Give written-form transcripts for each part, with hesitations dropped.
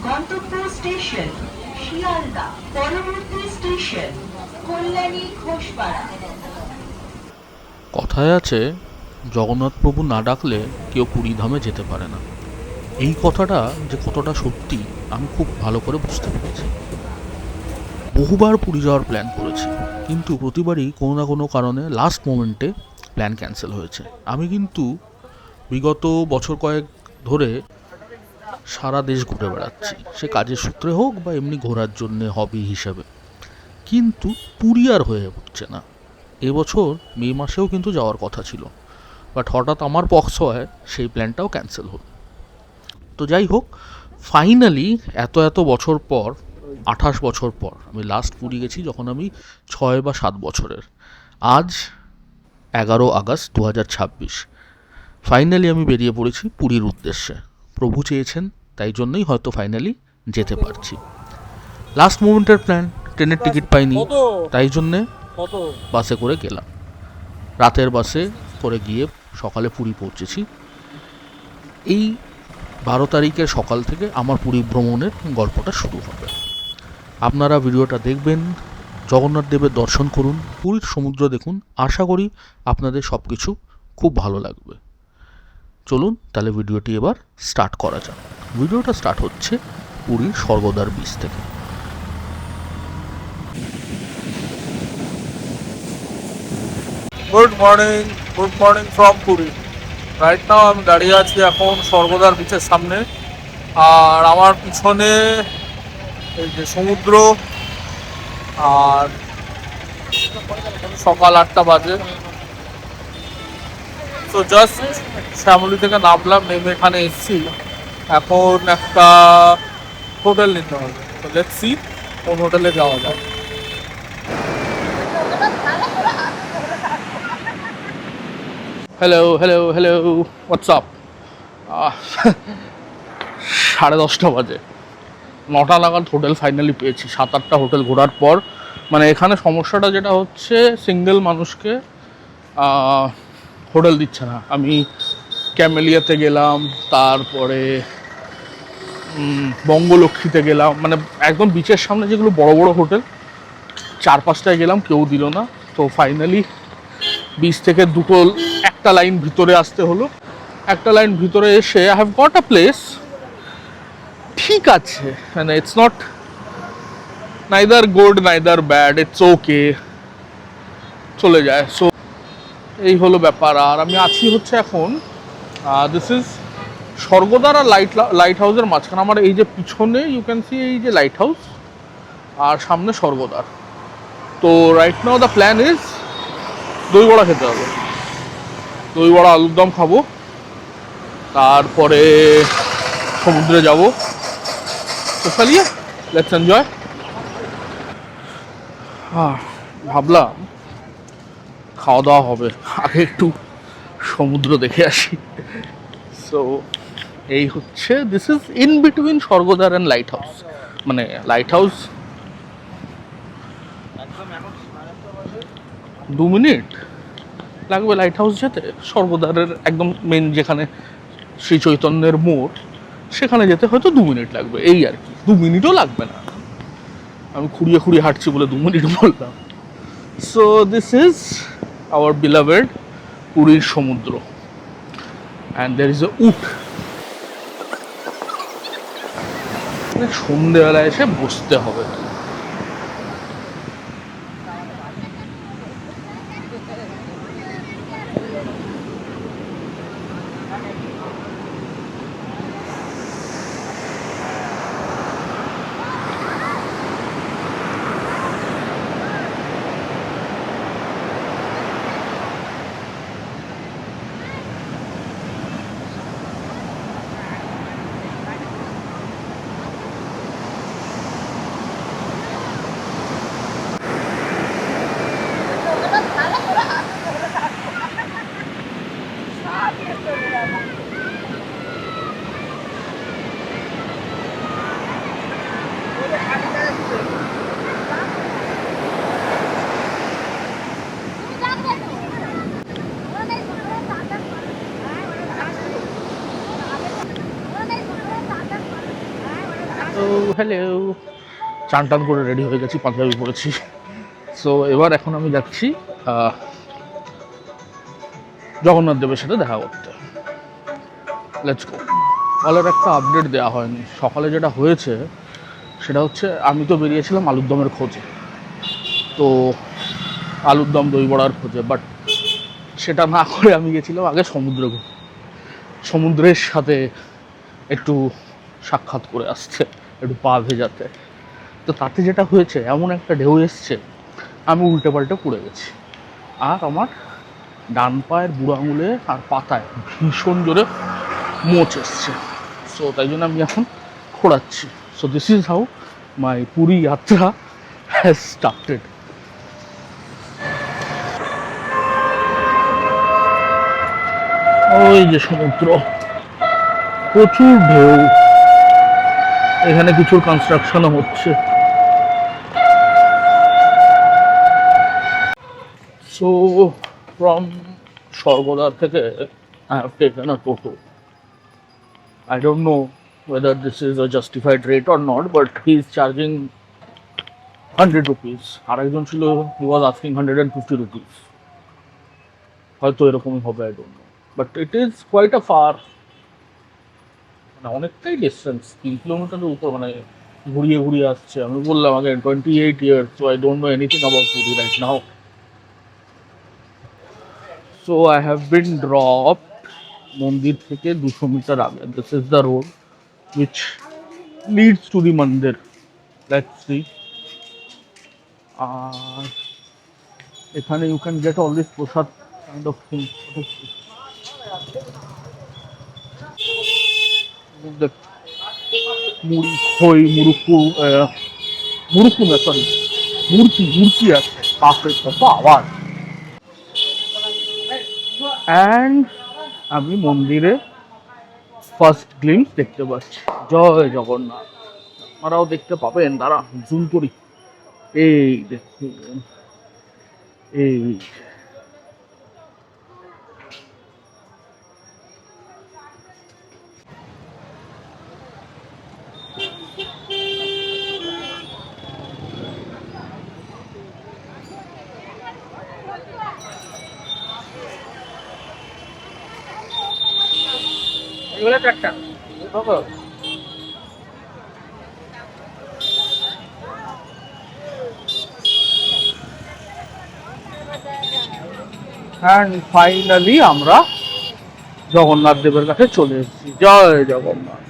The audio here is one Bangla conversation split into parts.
গন্তব্য স্টেশন শিয়ালদা, পরবর্তী স্টেশন কল্যাণী ঘোষপাড়া। কথায় আছে, জগন্নাথ প্রভু না ডাকলে কেউ পুরী ধামে যেতে পারে না। এই কথাটা যে কতটা সত্যি আমি খুব ভালো করে বুঝতে পেরেছি। বহুবার পুরী যাওয়ার প্ল্যান করেছি, কিন্তু প্রতিবারই কোনো না কোনো কারণে লাস্ট মোমেন্টে প্ল্যান ক্যান্সেল হয়েছে। আমি কিন্তু বিগত বছর কয়েক ধরে সারা দেশ ঘুরে বেড়াচ্ছি, সে কাজের সূত্রে হোক বা এমনি ঘোরার জন্যে হবি হিসাবে, কিন্তু পুরী আর হয়ে উঠছে না। এবছর মে মাসেও কিন্তু যাওয়ার কথা ছিল, বাট হঠাৎ আমার পক্স হয়, সেই প্ল্যানটাও ক্যান্সেল হল। তো যাই হোক, ফাইনালি এত বছর পর, 28 বছর পর আমি লাস্ট পুরী গেছি, যখন আমি 6 বা 7 বছরের। আজ 11 আগস্ট 2026, ফাইনালি আমি বেরিয়ে পড়েছি পুরীর উদ্দেশ্যে। প্রভু চেয়েছেন, তাই জন্যই হয়তো ফাইনালি যেতে পারছি। লাস্ট মোমেন্টের প্ল্যান, ট্রেনের টিকিট পাইনি, তাই জন্যে বাসে করে গেলাম। রাতের বাসে করে গিয়ে সকালে পুরী পৌঁছেছি। এই 12 তারিখের সকাল থেকে আমার পুরী ভ্রমণের গল্পটা শুরু হবে। আপনারা ভিডিওটা দেখবেন, জগন্নাথ দেবের দর্শন করুন, পুরীর সমুদ্র দেখুন। আশা করি আপনাদের সব কিছু খুব ভালো লাগবে। চলুন তাহলে ভিডিওটি এবার স্টার্ট করা যাক। ভিডিওটা স্টার্ট হচ্ছে পুরীর স্বর্গদ্বার বিচ থেকে। Good morning from Puri. Right now আমি দাঁড়িয়ে আছি এখন স্বর্গদ্বার বিচের সামনে, আর আমার পিছনে এই যে সমুদ্র, আর সকাল 8টা বাজে। তো জাস্ট শ্যামলী থেকে নামলাম, নেমে এখানে এসেছি। এখন একটা হোটেল নিতে হবে, তো লেটস সি কোন হোটেলে যাওয়া যায়। Hello hello hello, WhatsApp. 10:30 বাজে, 9টা নাগাদ হোটেল ফাইনালি পেয়েছি। 7-8টা হোটেল ঘোরার পর, মানে এখানে সমস্যাটা যেটা হচ্ছে, সিঙ্গেল মানুষকে হোটেল দিচ্ছে না। আমি ক্যামেলিয়াতে গেলাম, তারপরে বঙ্গলক্ষ্মীতে গেলাম, মানে একদম বিচের সামনে যেগুলো বড় বড় হোটেল, 4-5টায় গেলাম, কেউ দিল না। তো ফাইনালি বিচ থেকে একটা লাইন ভিতরে আসতে হলো। একটা লাইন ভিতরে এসে I have got a place, ঠিক আছে, মানে it's not neither good neither bad, it's okay, চলে যায়। সো এই হলো ব্যাপার। আর আমি আছি হচ্ছে এখন, দিস ইজ স্বর্গদ্বার আর লাইট হাউসের মাঝখানে। আমার এই যে পিছনে ইউ ক্যান সি এই যে লাইট হাউস, আর সামনে স্বর্গদ্বার। তো right now the plan is দই বড়া খেতে হবে। দই বড়া আলুর দম খাবো, তারপরে সমুদ্রে যাব। তো চালিয়ে লেটস এনজয়। ভাবলাম খাওয়া দাওয়া হবে, আগে একটু সমুদ্র দেখে আসি। সো এই হচ্ছে, this is in between Swargadwar and light house. মানে লাইট হাউস 2 মিনিট লাগবে লাইট হাউস যেতে। স্বর্গদ্বারের একদম মেন যেখানে শ্রী চৈতন্যের মোড়, সেখানে যেতে হয়তো 2 মিনিট লাগবে, এই আর কি। 2 মিনিটও লাগবে না, আমি খুঁড়িয়ে খুঁড়িয়ে হাঁটছি বলে 2 মিনিট বললাম। So this is our beloved পুরীর সমুদ্র, অ্যান্ড দের ইজ এ উট। সন্ধ্যেবেলায় এসে বসতে হবে। ও হ্যালো, চান টান করে রেডি হয়ে গেছি, পাঞ্জাবি পরেছি। সো এবার এখন আমি যাচ্ছি জগন্নাথ দেবের সাথে দেখা করতে। Let's go. কলের একটা আপডেট দেওয়া হয়নি। সকালে যেটা হয়েছে সেটা হচ্ছে, আমি তো বেরিয়েছিলাম আলুর দমের খোঁজে, তো আলুর দম দই বড়ার খোঁজে, বাট সেটা না করে আমি গেছিলাম আগে সমুদ্রের সাথে একটু সাক্ষাৎ করে আসছে, একটু পা ভেজাতে। তো তাতে যেটা হয়েছে, এমন একটা ঢেউ এসছে, আমি উল্টে পাল্টে পড়ে গেছি, আর আমার ডান পায়ের বুড়ো আঙুলে আর পাতায় ভীষণ জোরে মোচ এসছে। সো তাই জন্য আমি এখন খোঁড়াচ্ছি। So this is how my Puri যাত্রা হ্যাজ স্টার্টেড। ওই যে সমুদ্র, প্রচুর ঢেউ, এখানে কিছু কনস্ট্রাকশনও হচ্ছে। সো ফ্রম স্বর্গদ্বার থেকে I have taken a toto. I don't know whether this is a justified rate or not, but he is charging 100 rupees. আর একজন ছিল, he was asking 150 rupees. হয়তো এরকমই হবে, I don't know. But it is quite a far, মানে অনেকটাই ডিস্টেন্স, 3 কিলোমিটারের উপর, মানে ঘুরিয়ে ঘুরিয়ে আসছে। আমি বললাম আগে 28 years, so I don't know anything about Puri right now. So I have been dropped মন্দির থেকে 200 মিটার আগে। This is the road which leads to the mandir. Let's see. আর এখানে you can get all this prasad kind of thing. The মুড়ি, খই, মুড়ুকু না, সরি, মুড়কি আছে, পাপড়ে আবার। অ্যান্ড আমি মন্দিরে ফার্স্ট গ্লিমস দেখতে পাচ্ছি। জয় জগন্নাথ। আপনারাও দেখতে পাবেন, দাঁড়া জুম করি। এই দেখুন, এই এগুলো চারটা অ্যান্ড ফাইনালি আমরা জগন্নাথ দেবের কাছে চলে এসেছি। জয় জগন্নাথ।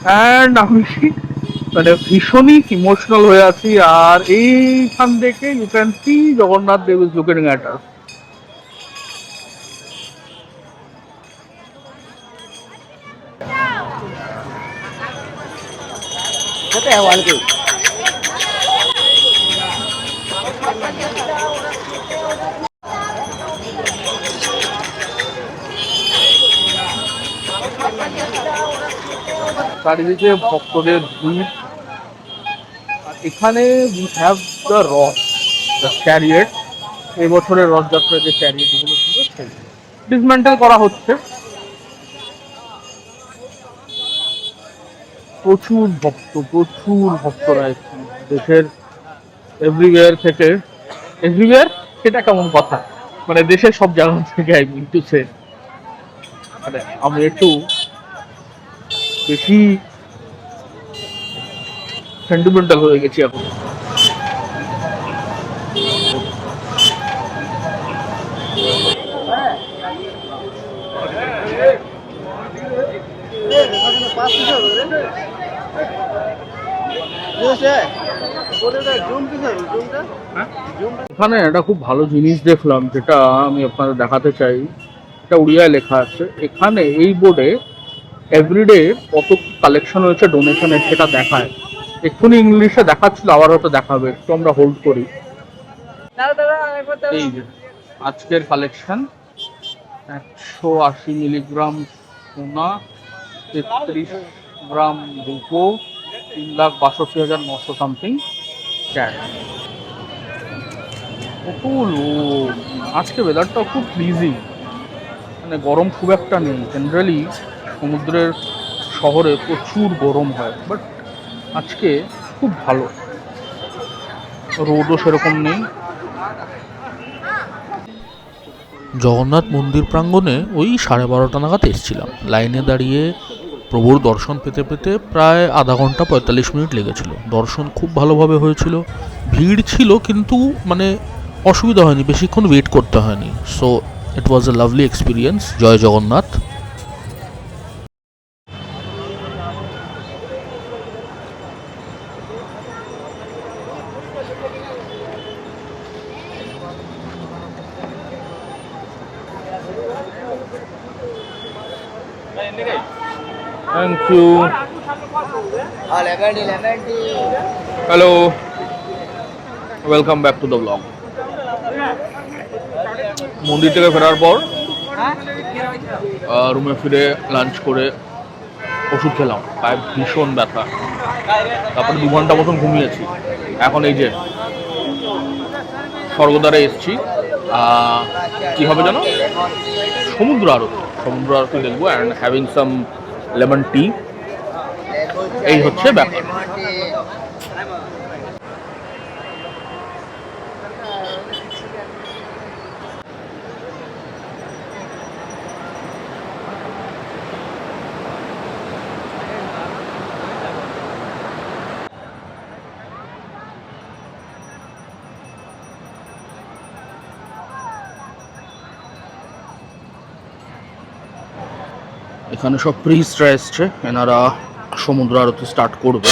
অ্যান্ড আমি মানে ভীষণই ইমোশনাল হয়ে আছি। আর এইখান থেকে you can see Jagannath Dev is looking at us. চারিদিকে ভক্তদের ভিড়। আর এখানে we have the rath, the chariot. এবছরের রথযাত্রায় যে ক্যারিয়েটগুলো ছিল সেই ডিসমেন্টেল করা হচ্ছে। প্রচুর ভক্তরা এসেছেন দেশের এভরিওয়্যার থেকে। এভরিওয়্যার সেটা কেমন কথা, মানে দেশের সব জায়গা থেকে আই মিন টু সে, মানে আমি একটু বেশি সেন্টিমেন্টাল হয়ে গেছি এখন। এখানে একটা খুব ভালো জিনিস দেখলাম, যেটা আমি আপনাদের দেখাতে চাই। এটা উড়িয়ায় লেখা আছে। এখানে এই বোর্ডে এভরিডে কত কালেকশন হয়েছে ডোনেশনের, সেটা দেখায়। এক্ষুনি ইংলিশে দেখাচ্ছিল, আবার হয়তো দেখাবে, একটু আমরা হোল্ড করি। এই যে আজকের কালেকশন, 180 মিলিগ্রাম সোনা, 33 গ্রাম রূপো, 3,62,900 সামথিং ক্যাশ। আজকে ওয়েদারটাও খুব প্লিজিং, মানে গরম খুব একটা নেই। জেনারেলি সমুদ্রের শহরে প্রচুর গরম হয়, বাট আজকে খুব ভালো, রোদও সেরকম নেই। জগন্নাথ মন্দির প্রাঙ্গণে ওই 12:30 নাগাদ এসেছিলাম। লাইনে দাঁড়িয়ে প্রভুর দর্শন পেতে পেতে প্রায় আধা ঘন্টা 45 মিনিট লেগেছিল। দর্শন খুব ভালোভাবে হয়েছিল, ভিড় ছিল কিন্তু মানে অসুবিধা হয়নি, বেশিক্ষণ ওয়েট করতে হয়নি। So it was a lovely experience. জয় Jagannath. Thank you. Hello, welcome back to the blog. মন্দির থেকে ফেরার পর রুমে ফিরে লাঞ্চ করে ওষুধ খেলাম, পায়ে ভীষণ ব্যথা। তারপরে 2 ঘন্টা মতন ঘুমিয়েছি। এখন এই যে স্বর্গদ্বারে এসছি, কী হবে যেন, সমুদ্র আরতি দেখবো and having some lemon tea. এই হচ্ছে ব্যাপার। এখানে সব প্রিস্টরা এসছে, এনারা সমুদ্র আরতি স্টার্ট করবে।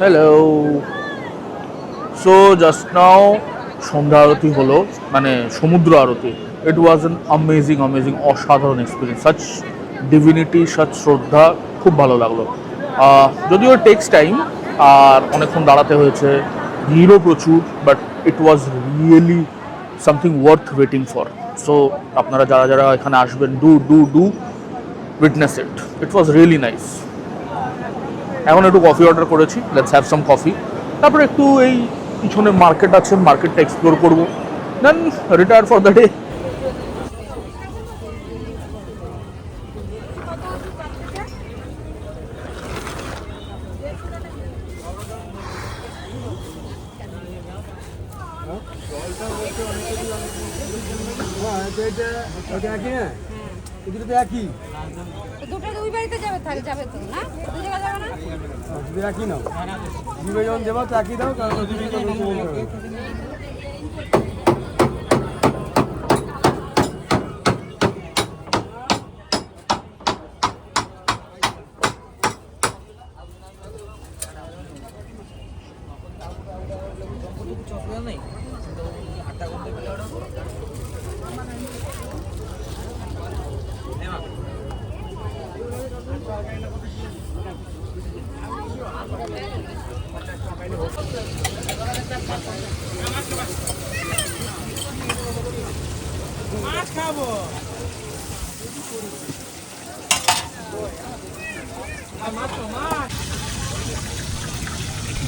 হ্যালো। সো জাস্ট নাও সন্ধ্যা আরতি হলো, মানে সমুদ্র আরতি। ইট ওয়াজ অ্যান অ্যামেজিং অসাধারণ এক্সপিরিয়েন্স। সাচ ডিভিনিটি, সাচ শ্রদ্ধা, খুব ভালো লাগলো। যদিও টেক্স টাইম, আর অনেকক্ষণ দাঁড়াতে হয়েছে, ভিড়ও প্রচুর, but it was really something worth waiting for. So আপনারা যারা যারা এখানে আসবেন, do witness it. It was really nice. এখন একটু কফি অর্ডার করেছি, লেটস হ্যাভ সাম কফি। তারপরে একটু এই পিছনে মার্কেট আছে, মার্কেটটা এক্সপ্লোর করবো, দেন রিটায়ার ফর দ্য ডে। দুটো দুই বাড়িতে যাবে তো না, দুই জায়গা যাবে না, যদি একই নাও দিবে যখন দেবো তো একই দাও, কারণ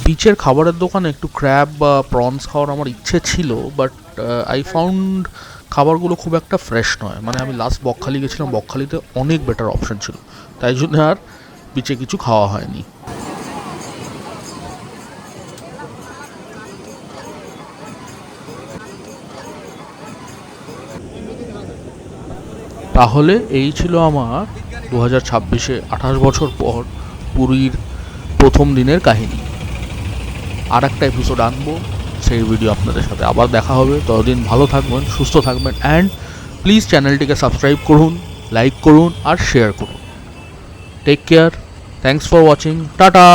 বিচের খাবারের দোকানে একটু ক্র্যাব বা প্রনস খাওয়ার আমার ইচ্ছে ছিল, বাট আই ফাউন্ড খাবারগুলো খুব একটা ফ্রেশ নয়। মানে আমি লাস্ট বকখালি গেছিলাম, বকখালিতে অনেক বেটার অপশন ছিল, তাই জন্য আর বিচে কিছু খাওয়া হয়নি। তাহলে এই ছিল আমার 2026-এ 28 বছর পর পুরীর প্রথম দিনের কাহিনী। আর একটা এপিসোড আনবো, সেই ভিডিও আপনাদের সাথে আবার দেখা হবে। ততদিন ভালো থাকবেন, সুস্থ থাকবেন, অ্যান্ড প্লিজ চ্যানেলটিকে সাবস্ক্রাইব করুন, লাইক করুন আর শেয়ার করুন। Take care, thanks for watching, tata.